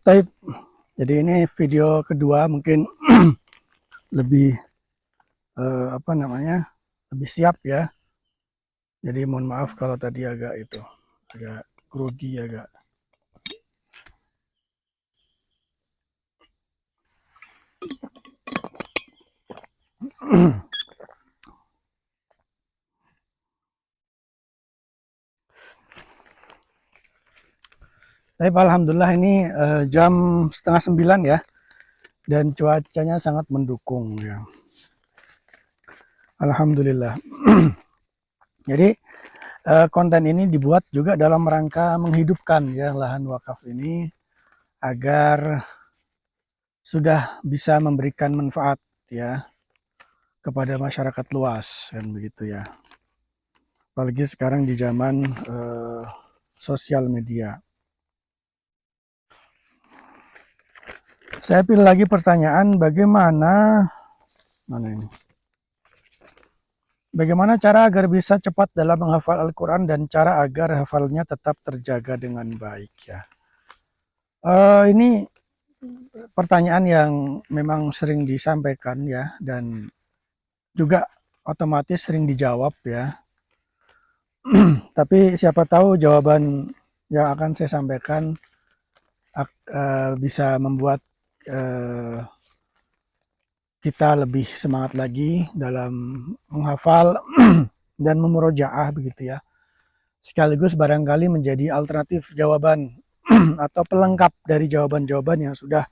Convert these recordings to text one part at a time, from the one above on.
Baik, jadi ini video kedua mungkin lebih apa namanya lebih siap ya. Jadi mohon maaf kalau tadi agak grogi agak. Tapi alhamdulillah ini jam setengah 9 ya, dan cuacanya sangat mendukung ya. Alhamdulillah. Jadi konten ini dibuat juga dalam rangka menghidupkan ya lahan wakaf ini agar sudah bisa memberikan manfaat ya kepada masyarakat luas kan begitu ya. Apalagi sekarang di zaman sosial media. Saya pilih lagi pertanyaan mana ini? Bagaimana cara agar bisa cepat dalam menghafal Al-Quran dan cara agar hafalnya tetap terjaga dengan baik ya. Ini pertanyaan yang memang sering disampaikan ya, dan juga otomatis sering dijawab ya. Tapi siapa tahu jawaban yang akan saya sampaikan bisa membuat kita lebih semangat lagi dalam menghafal dan memurojaah begitu ya. Sekaligus barangkali menjadi alternatif jawaban atau pelengkap dari jawaban-jawaban yang sudah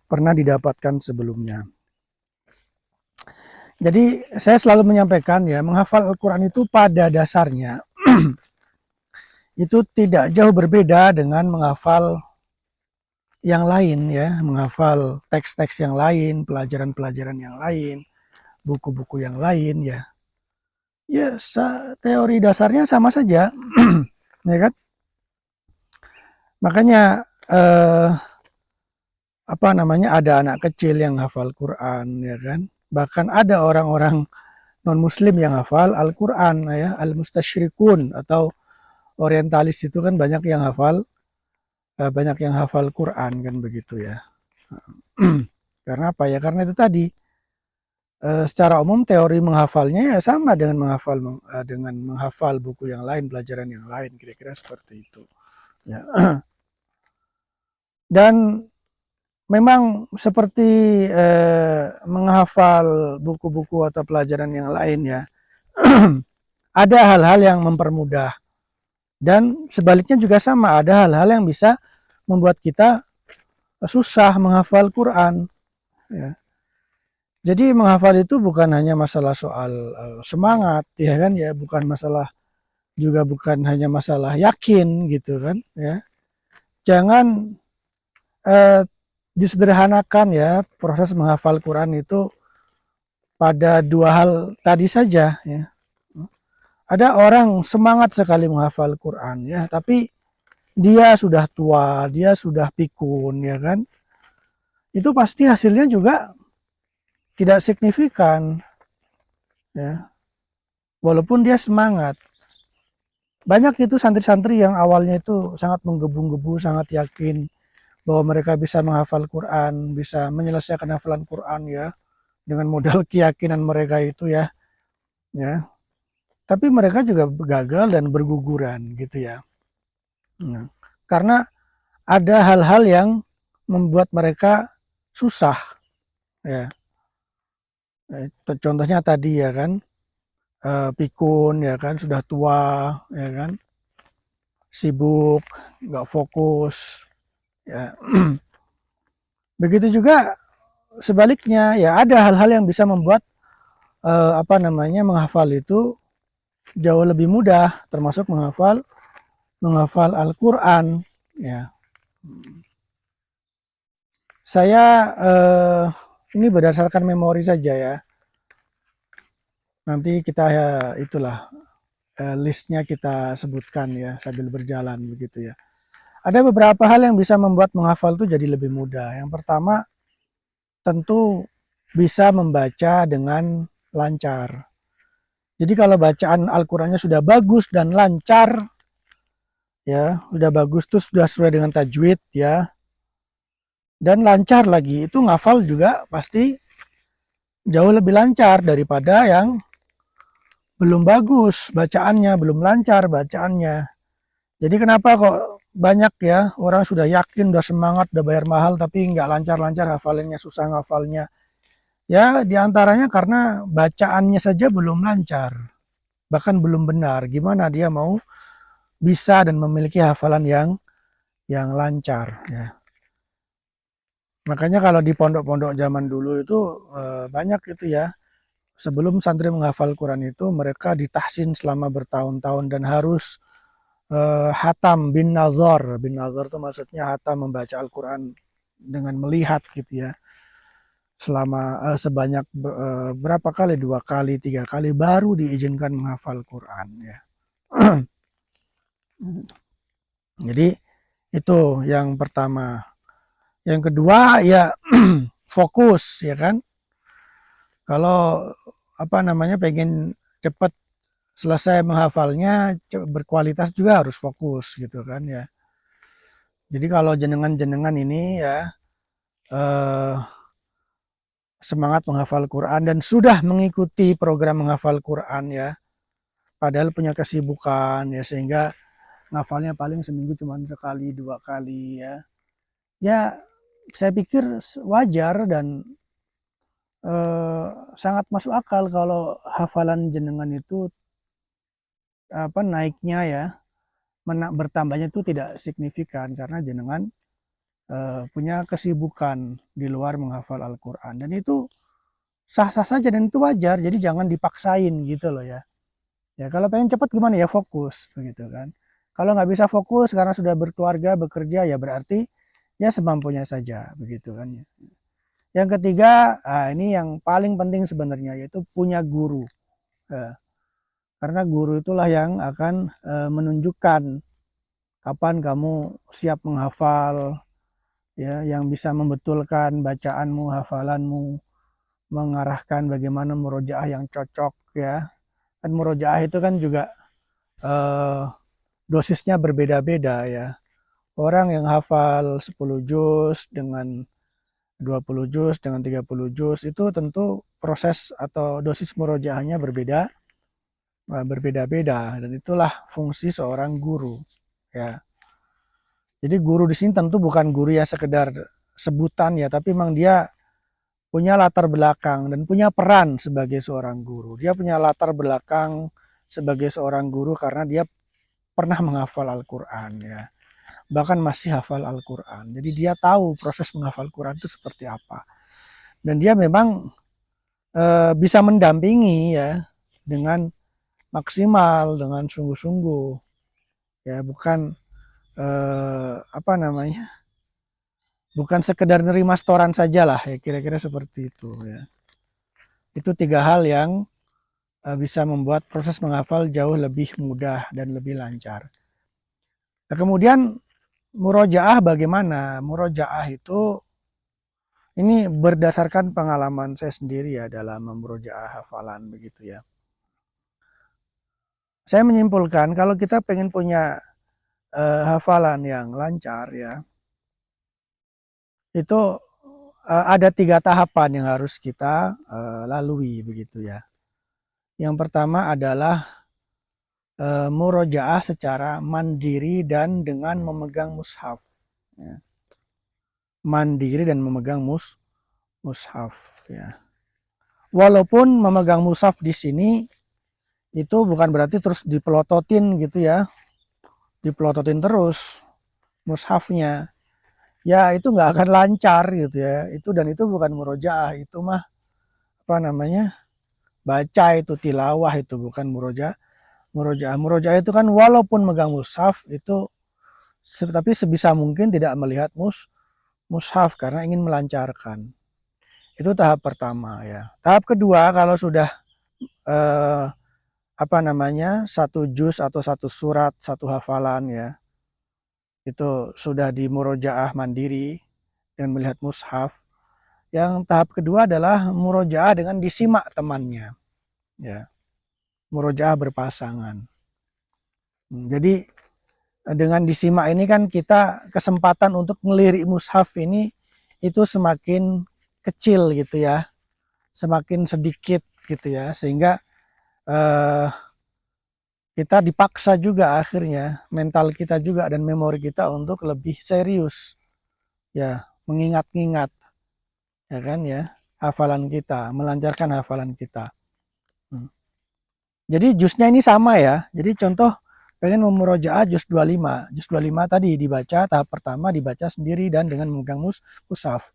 pernah didapatkan sebelumnya. Jadi saya selalu menyampaikan ya, menghafal Al-Quran itu pada dasarnya itu tidak jauh berbeda dengan menghafal yang lain ya, menghafal teks-teks yang lain, pelajaran-pelajaran yang lain, buku-buku yang lain ya. Ya, teori dasarnya sama saja, ya kan? Makanya apa namanya, ada anak kecil yang hafal Quran ya kan? Bahkan ada orang-orang non-muslim yang hafal Al-Quran ya, al-mustasyrikun atau orientalis itu kan banyak yang hafal Quran kan begitu ya. Karena apa ya? Karena itu tadi secara umum teori menghafalnya ya sama dengan menghafal buku yang lain, pelajaran yang lain, kira-kira seperti itu. Ya. Dan memang seperti menghafal buku-buku atau pelajaran yang lain ya, ada hal-hal yang mempermudah dan sebaliknya juga sama, ada hal-hal yang bisa membuat kita susah menghafal Quran. Ya. Jadi menghafal itu bukan hanya masalah soal semangat, ya kan ya, bukan hanya masalah yakin gitu kan ya. Jangan disederhanakan ya proses menghafal Quran itu pada dua hal tadi saja ya. Ada orang semangat sekali menghafal Quran ya, tapi dia sudah tua, dia sudah pikun ya kan. Itu pasti hasilnya juga tidak signifikan ya. Walaupun dia semangat. Banyak itu santri-santri yang awalnya itu sangat menggebu-gebu, sangat yakin bahwa mereka bisa menghafal Quran, bisa menyelesaikan hafalan Quran ya, dengan modal keyakinan mereka itu ya. Ya. Tapi mereka juga gagal dan berguguran gitu ya. Nah, karena ada hal-hal yang membuat mereka susah ya. Contohnya tadi ya kan, pikun ya kan, sudah tua ya kan, sibuk, nggak fokus ya. Begitu juga sebaliknya ya, ada hal-hal yang bisa membuat apa namanya, menghafal itu jauh lebih mudah, termasuk menghafal Al-Quran ya. Saya ini berdasarkan memori saja ya. Nanti kita ya itulah listnya kita sebutkan ya sambil berjalan begitu ya. Ada beberapa hal yang bisa membuat menghafal itu jadi lebih mudah. Yang pertama, tentu bisa membaca dengan lancar. Jadi kalau bacaan Al-Qur'annya sudah bagus dan lancar ya, sudah bagus tuh, sudah sesuai dengan tajwid ya, dan lancar lagi. Itu ngafal juga pasti jauh lebih lancar daripada yang belum bagus bacaannya, belum lancar bacaannya. Jadi kenapa kok banyak ya orang sudah yakin, udah semangat, udah bayar mahal tapi nggak lancar-lancar hafalannya, susah ngafalnya. Ya diantaranya karena bacaannya saja belum lancar, bahkan belum benar. Gimana dia mau bisa dan memiliki hafalan yang lancar ya. Makanya kalau di pondok-pondok zaman dulu itu banyak itu ya. Sebelum santri menghafal Quran itu mereka ditahsin selama bertahun-tahun dan harus hatam bin nazar. Bin nazar itu maksudnya hatam membaca Al-Quran dengan melihat gitu ya. Selama sebanyak berapa kali, 2 kali, 3 kali baru diizinkan menghafal Quran ya. Jadi itu yang pertama. Yang kedua ya fokus ya kan. Kalau apa namanya pengen cepat selesai menghafalnya, berkualitas juga harus fokus gitu kan ya. Jadi kalau jenengan-jenengan ini ya eh, semangat menghafal Quran dan sudah mengikuti program menghafal Quran ya, padahal punya kesibukan ya sehingga ngafalnya paling seminggu cuma sekali 2 kali ya. Ya saya pikir wajar dan sangat masuk akal kalau hafalan jenengan itu apa naiknya ya, bertambahnya itu tidak signifikan karena jenengan punya kesibukan di luar menghafal Al-Quran dan itu sah-sah saja dan itu wajar, jadi jangan dipaksain gitu loh ya. Ya kalau pengen cepat gimana ya fokus begitu kan. Kalau nggak bisa fokus karena sudah berkeluarga bekerja ya berarti ya semampunya saja begitu kan ya. Yang ketiga, ini yang paling penting sebenarnya yaitu punya guru. Karena guru itulah yang akan menunjukkan kapan kamu siap menghafal, ya, yang bisa membetulkan bacaanmu, hafalanmu, mengarahkan bagaimana murojaah yang cocok ya. Dan murojaah itu kan juga eh, dosisnya berbeda-beda ya. Orang yang hafal 10 juz dengan 20 juz dengan 30 juz itu tentu proses atau dosis murojaahnya berbeda-beda dan itulah fungsi seorang guru ya. Jadi guru di sini tentu bukan guru ya sekedar sebutan ya, tapi memang dia punya latar belakang dan punya peran sebagai seorang guru. Dia punya latar belakang sebagai seorang guru karena dia pernah menghafal Al-Quran ya. Bahkan masih hafal Al-Quran. Jadi dia tahu proses menghafal Quran itu seperti apa. Dan dia memang bisa mendampingi ya dengan maksimal, dengan sungguh-sungguh ya, bukan apa namanya, bukan sekedar nerima setoran saja lah ya, kira-kira seperti itu ya. Itu 3 hal yang bisa membuat proses menghafal jauh lebih mudah dan lebih lancar. Nah, kemudian murojaah bagaimana? Murojaah itu ini berdasarkan pengalaman saya sendiri ya dalam memurojaah hafalan begitu ya. Saya menyimpulkan kalau kita pengen punya hafalan yang lancar ya, itu ada 3 tahapan yang harus kita lalui begitu ya. Yang pertama adalah murojaah secara mandiri dan dengan memegang mushaf. Ya. Mandiri dan memegang mushaf. Ya. Walaupun memegang mushaf di sini itu bukan berarti terus dipelototin gitu ya, dipelototin terus mushafnya. Ya itu nggak akan lancar gitu ya. Itu dan itu bukan murojaah, itu mah apa namanya, baca, itu tilawah, itu bukan murojaah. Murojaah itu kan walaupun megang mushaf itu tapi sebisa mungkin tidak melihat mushaf karena ingin melancarkan. Itu tahap pertama ya. Tahap kedua kalau sudah eh, apa namanya, satu juz atau satu surat, satu hafalan ya, itu sudah di murojaah mandiri dan melihat mushaf. Yang tahap kedua adalah murojaah dengan disimak temannya ya, murojaah berpasangan. Jadi dengan disimak ini kan kita kesempatan untuk melirik mushaf ini itu semakin kecil gitu ya, semakin sedikit gitu ya, sehingga eh, kita dipaksa juga akhirnya mental kita juga dan memori kita untuk lebih serius ya, mengingat-ingat ya kan ya, hafalan kita, melancarkan hafalan kita. Hmm. Jadi jusnya ini sama ya. Jadi contoh pengen memurojaah juz 25. Juz 25 tadi dibaca tahap pertama dibaca sendiri dan dengan memegang mushaf.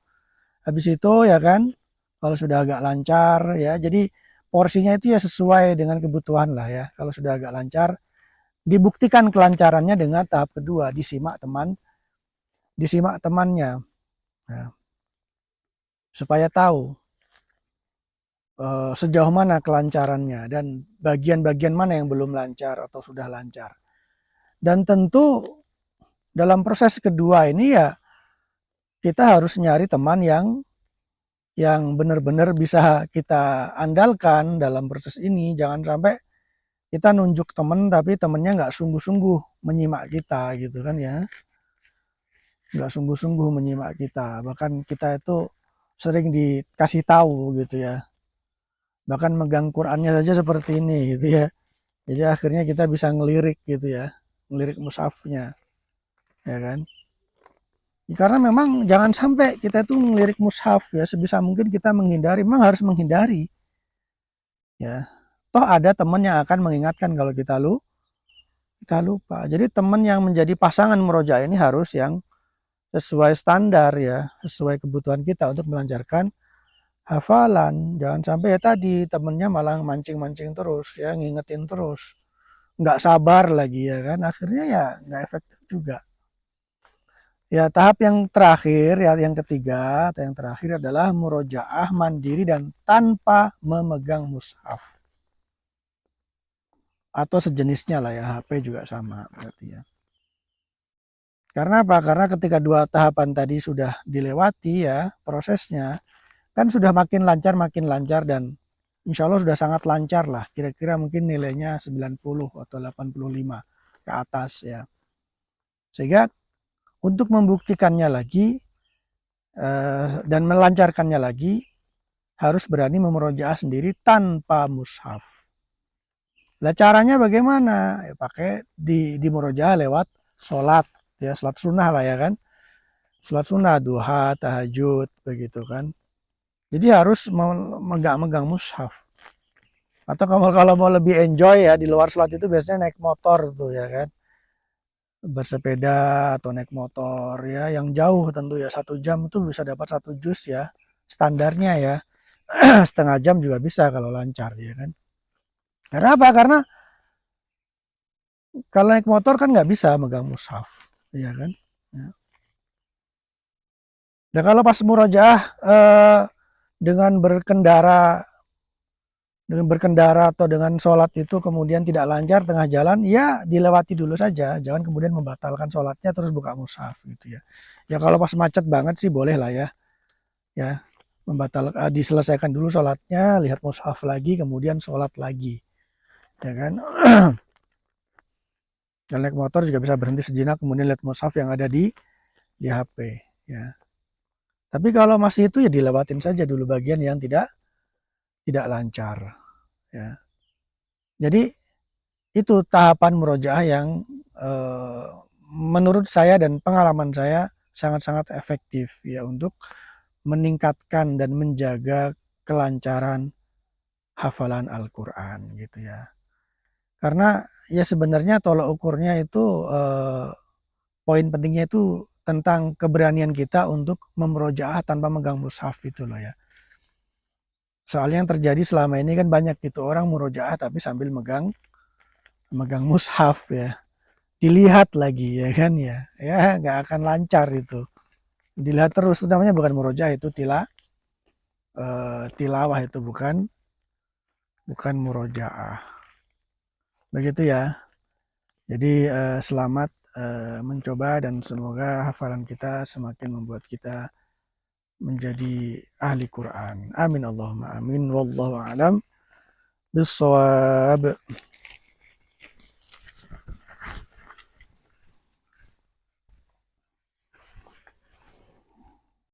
Habis itu ya kan kalau sudah agak lancar ya. Jadi porsinya itu ya sesuai dengan kebutuhan lah ya. Kalau sudah agak lancar dibuktikan kelancarannya dengan tahap kedua disimak temannya. Nah, supaya tahu sejauh mana kelancarannya dan bagian-bagian mana yang belum lancar atau sudah lancar. Dan tentu dalam proses kedua ini ya kita harus nyari teman yang benar-benar bisa kita andalkan dalam proses ini. Jangan sampai kita nunjuk teman tapi temennya nggak sungguh-sungguh menyimak kita gitu kan ya. Nggak sungguh-sungguh menyimak kita. Bahkan kita itu sering dikasih tahu gitu ya. Bahkan megang Qurannya saja seperti ini gitu ya. Jadi akhirnya kita bisa ngelirik gitu ya. Ngelirik mushafnya ya kan. Karena memang jangan sampai kita itu ngelirik mushaf ya, sebisa mungkin kita menghindari, memang harus menghindari ya. Toh ada teman yang akan mengingatkan kalau kita lupa. Jadi teman yang menjadi pasangan murojaah ini harus yang sesuai standar ya, sesuai kebutuhan kita untuk melancarkan hafalan. Jangan sampai ya tadi temennya malah mancing-mancing terus ya, ngingetin terus. Nggak sabar lagi ya kan, akhirnya ya nggak efektif juga. Ya, tahap yang terakhir, ya yang ketiga, atau yang terakhir adalah murojaah mandiri dan tanpa memegang mushaf. Atau sejenisnya lah ya, HP juga sama berarti ya. Karena apa? Karena ketika dua tahapan tadi sudah dilewati ya prosesnya, kan sudah makin lancar dan insya Allah sudah sangat lancar lah. Kira-kira mungkin nilainya 90 atau 85 ke atas ya. Sehingga untuk membuktikannya lagi dan melancarkannya lagi, harus berani memurojaah sendiri tanpa mushaf. Lah caranya bagaimana? Ya, pakai di murojaah lewat sholat, ya sholat sunnah lah ya kan. Sholat sunnah, duha, tahajud, begitu kan. Jadi harus megang mushaf. Atau kalau mau lebih enjoy ya di luar sholat itu biasanya naik motor tuh ya kan. Bersepeda atau naik motor ya yang jauh tentu ya 1 jam itu bisa dapat 1 juz ya standarnya ya. Setengah jam juga bisa kalau lancar ya kan. Karena apa? Karena kalau naik motor kan nggak bisa megang mushaf, ya kan? Ya. Dan kalau pas murojaah dengan berkendara atau dengan sholat itu kemudian tidak lancar tengah jalan, ya dilewati dulu saja, jangan kemudian membatalkan sholatnya terus buka mushaf gitu ya. Ya kalau pas macet banget sih boleh lah ya diselesaikan dulu sholatnya, lihat mushaf lagi, kemudian sholat lagi, ya kan? Dan naik motor juga bisa berhenti sejenak kemudian lihat mushaf yang ada di HP ya. Tapi kalau masih itu ya dilewatin saja dulu bagian yang tidak lancar ya. Jadi itu tahapan murojaah yang menurut saya dan pengalaman saya sangat-sangat efektif ya untuk meningkatkan dan menjaga kelancaran hafalan Al-Qur'an gitu ya. Karena ya sebenarnya tolak ukurnya itu poin pentingnya itu tentang keberanian kita untuk memurojaah tanpa megang mushaf itu loh ya. Soalnya yang terjadi selama ini kan banyak gitu orang murojaah tapi sambil megang mushaf ya. Dilihat lagi ya kan ya. Ya nggak akan lancar itu. Dilihat terus itu namanya bukan murojaah itu tilawah itu bukan murojaah. Begitu ya. Jadi selamat mencoba dan semoga hafalan kita semakin membuat kita menjadi ahli Quran. Amin Allahumma amin. Wallahu a'lam bissawab.